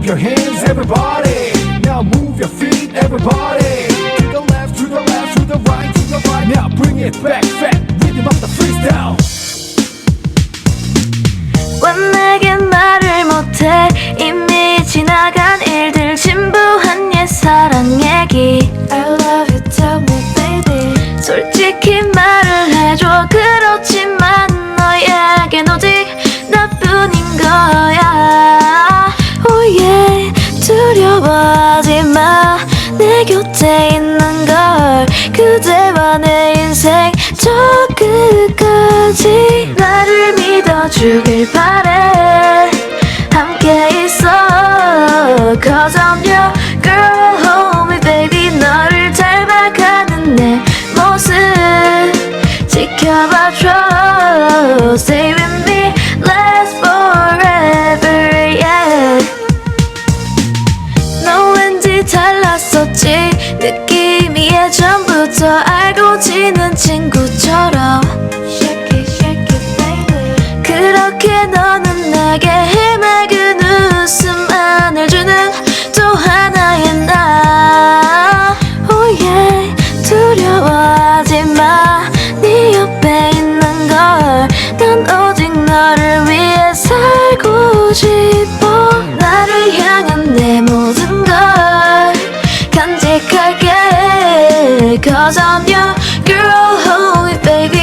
Clap your hands everybody. Now move your feet everybody. To the left, to the left, to the right, to the right. Now bring it back, fat rhythm of the freestyle. 왜 내겐 말을 못해 이미 지나간 일들 진부한 옛사랑 얘기 I love you tell me baby 솔직히 말을 해줘 그렇지만 너에겐 오직 나뿐인 거야 Oh yeah 두려워하지 마 내 곁에 있는 걸 그대와 내 인생 저 끝까지 나를 믿어주길 바래 함께 있어 Cause I'm your girl hold me baby 너를 닮아가는 내 모습 지켜봐줘 Stay with me last forever yeah 너 왠지 달랐었지 느낌이 예전부터 알고 지는 친구처럼 Shake it, shake it, baby 그렇게 너는 내게 해맑은 웃음만을 주는 또 하나의 나 Oh yeah 두려워하지 마 네 옆에 있는 걸 난 오직 너를 위해 살고 싶어 나를 향한 내 모든 걸 간직할게 Cause I'm your girl hold me baby